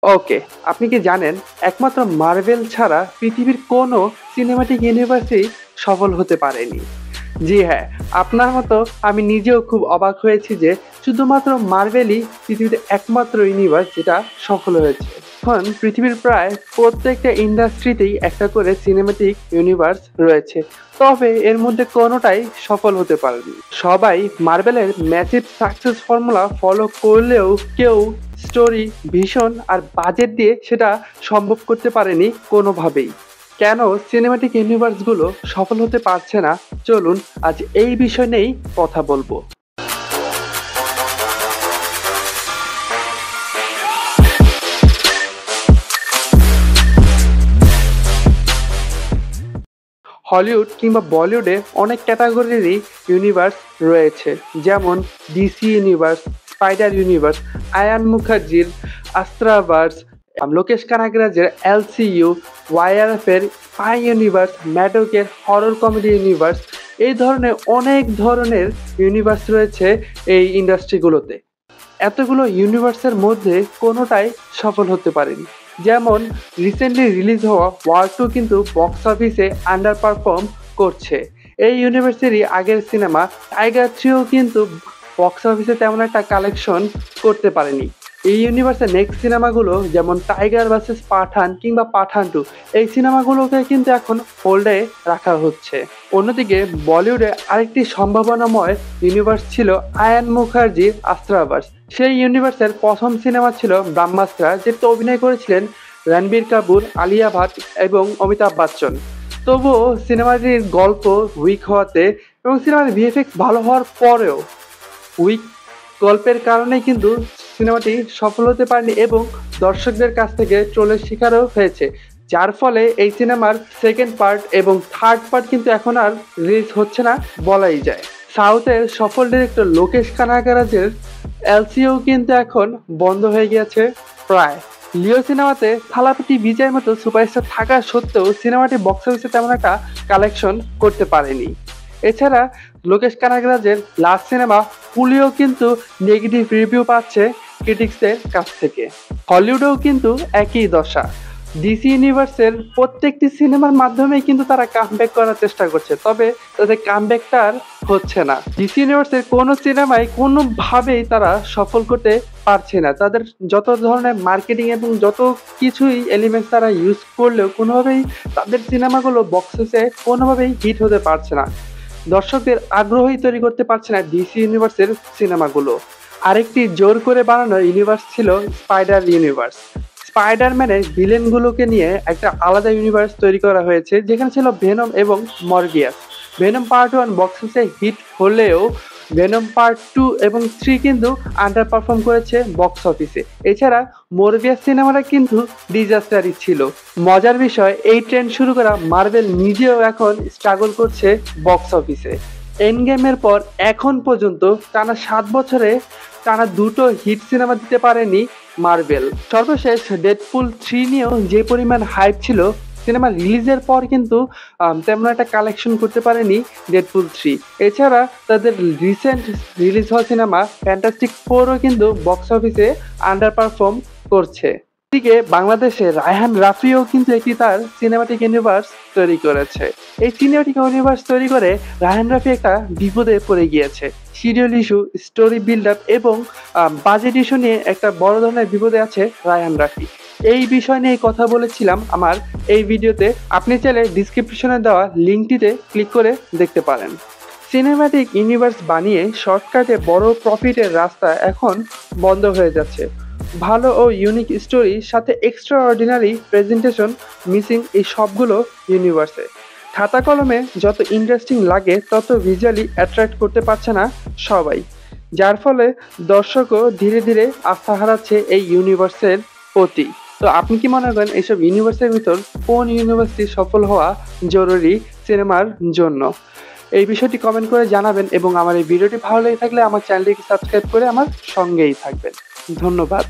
ওকে, আপনি কি জানেন একমাত্র মার্ভেল ছাড়া পৃথিবীর কোনো সিনেমাটিক ইউনিভার্সই সফল হতে পারেনি? জি হ্যাঁ, আপনার মতো আমি নিজেও খুব অবাক হয়েছি যে শুধুমাত্র মার্ভেলই পৃথিবীতে একমাত্র ইউনিভার্স যেটা সফল হয়েছে। এখন পৃথিবীর প্রায় প্রত্যেকটা ইন্ডাস্ট্রিতেই একটা করে সিনেমাটিক ইউনিভার্স রয়েছে। তবে এর মধ্যে কোনোটাই সফল হতে পারেনি। সবাই মার্ভেলের ম্যাসিভ সাকসেস ফর্মুলা ফলো করলেও কেউ স্টোরি, ভিশন আর বাজেট দিয়ে সেটা সম্ভব করতে পারেনি কোনোভাবেই। কেন সিনেমাটিক ইউনিভার্সগুলো সফল হতে পারছে না, চলুন আজ এই বিষয় নিয়েই কথা বলবো। হলিউড কিংবা বলিউডে অনেক ক্যাটাগরিরই ইউনিভার্স রয়েছে, যেমন DC universe, spider universe, Ayan মুখার্জির আস্ট্রাভার্স, লোকেশ কানাগরাজের এলসিইউ, ওয়াইআরএফের স্পাই ইউনিভার্স, ম্যাডকের হরর কমেডি ইউনিভার্স। এই ধরনের অনেক ধরনের ইউনিভার্স রয়েছে এই ইন্ডাস্ট্রিগুলোতে। এতগুলো ইউনিভার্সের মধ্যে কোনোটাই সফল হতে পারেনি। যেমন রিসেন্টলি রিলিজ হওয়া ওয়ার 2 কিন্তু বক্স অফিসে আন্ডার পারফর্ম করছে। এই ইউনিভার্সেরই আগের সিনেমা টাইগার 3ও কিন্তু বক্স অফিসে তেমন একটা কালেকশন করতে পারেনি। এই ইউনিভার্সের নেক্সট সিনেমাগুলো যেমন টাইগার ভার্সেস পাঠান কিংবা পাঠান 2, এই সিনেমাগুলোকে কিন্তু এখন হোল্ডে রাখা হচ্ছে। অন্যদিকে বলিউডে আরেকটি সম্ভাবনাময় ইউনিভার্স ছিল আয়ান মুখার্জির আস্ট্রাভার্স। সেই ইউনিভার্সের প্রথম সিনেমা ছিল ব্রহ্মাস্ত্র, যেটাতে অভিনয় করেছিলেন রণবীর কাপুর, আলিয়া ভাট এবং অমিতাভ বচ্চন। তবুও সিনেমাটির গল্প উইক হওয়াতে এবং সিনেমার ভিএফএক্স ভালো হওয়ার পরেও উইক গল্পের কারণেই কিন্তু সিনেমাটি সফল হতে পারেনি এবং দর্শকদের কাছ থেকে ট্রোলের শিকারও হয়েছে। যার ফলে এই সিনেমার সেকেন্ড পার্ট এবং থার্ড পার্ট কিন্তু এখন আর রিলিজ হচ্ছে না বলাই যায়। সাউথের সফল ডিরেক্টর লোকেশ কানাগরাজের এলসিও কিন্তু এখন বন্ধ হয়ে গিয়েছে প্রায়। লিও সিনেমাতে থালাপতি বিজয়ের মতো সুপারস্টার থাকা সত্ত্বেও সিনেমাটি বক্স অফিসে তেমন একটা কালেকশন করতে পারেনি। এছাড়া লোকেশ কানাগরাজের লাস্ট সিনেমা কুলিও কিন্তু নেগেটিভ রিভিউ পাচ্ছে ক্রিটিক্সদের কাছ থেকে। হলিউডেও কিন্তু একই দশা। ডিসি ইউনিভার্সের প্রত্যেকটি সিনেমার মাধ্যমেই কিন্তু তারা কামব্যাক করার চেষ্টা করছে, তবে তাদের কামব্যাকটা আর হচ্ছে না। ডিসি ইউনিভার্সের কোনো সিনেমায় কোনোভাবেই তারা সফল করতে পারছে না। তাদের যত ধরনের মার্কেটিং এবং যত কিছুই এলিমেন্টস তারা ইউজ করলেও কোনোভাবেই তাদের সিনেমাগুলো বক্স অফিসে কোনোভাবেই হিট হতে পারছে না। দর্শকদের আগ্রহই তৈরি করতে পারছে না ডিসি ইউনিভার্সের সিনেমাগুলো। আরেকটি জোর করে বানানো ইউনিভার্স ছিল স্পাইডার ইউনিভার্স। স্পাইডারম্যানের ভিলেনগুলোকে নিয়ে একটা আলাদা ইউনিভার্স তৈরি করা হয়েছে, যেখানে ছিল ভেনম এবং মরবিয়াস। ভেনম পার্ট 1 বক্স অফিসে হিট হলেও ভেনম পার্ট 2 এবং 3 কিন্তু আন্ডার পারফর্ম করেছে বক্স অফিসে। এছাড়া মরবিয়াস সিনেমাটা কিন্তু ডিজাস্টারই ছিল। মজার বিষয়, এই ট্রেন্ড শুরু করা মার্ভেল নিজেও এখন স্ট্রাগল করছে বক্স অফিসে। এন্ড গেমের পর এখন পর্যন্ত টানা 7 বছরে টানা 2টো হিট সিনেমা দিতে পারেনি মার্ভেল। সর্বশেষ ডেডপুল 3 নিয়েও যে পরিমাণ হাইপ ছিল, সিনেমা রিলিজের পর কিন্তু তেমন একটা কালেকশন করতে পারেনি ডেডপুল 3। এছাড়া তাদের রিসেন্ট রিলিজ হওয়া সিনেমা ফ্যান্টাস্টিক 4ও কিন্তু বক্স অফিসে আন্ডার পারফর্ম করছে। এদিকে বাংলাদেশে রায়হান রাফিও কিন্তু একটি তার সিনেমাটিক ইউনিভার্স তৈরি করেছে। এই সিনেমাটিক ইউনিভার্স তৈরি করে রায়হান রাফি একটা বিপদে পড়ে গিয়েছে। Serial issue, story build up এবং বাজেট ইস্যু নিয়ে একটা বড় ধরনের বিপদে আছে রায়হান রাফি। এই বিষয় নিয়ে কথা বলেছিলাম আমার এই ভিডিওতে। আপনি চাইলে ডিসক্রিপশনে দেওয়া লিঙ্কটিতে ক্লিক করে দেখতে পারেন। সিনেমাটিক ইউনিভার্স বানিয়ে শর্টকাটে বড় প্রফিটের রাস্তা এখন বন্ধ হয়ে যাচ্ছে। ভালো ও ইউনিক স্টোরির সাথে এক্সট্রা অর্ডিনারি প্রেজেন্টেশন মিসিং এই সবগুলো ইউনিভার্সে। খাতা কলমে যত ইন্টারেস্টিং লাগে তত ভিজুয়ালি অ্যাট্রাক্ট করতে পারছে না সবাই, যার ফলে দর্শকও ধীরে ধীরে আস্থা হারাচ্ছে এই ইউনিভার্সের প্রতি। তো আপনি কি মনে করেন এইসব ইউনিভার্সের ভিতর কোন ইউনিভার্সটি সফল হওয়া জরুরি সিনেমার জন্য? এই বিষয়টি কমেন্ট করে জানাবেন এবং আমার এই ভিডিওটি ভালো লেগে থাকলে আমার চ্যানেলটিকে সাবস্ক্রাইব করে আমার সঙ্গেই থাকবেন। ধন্যবাদ।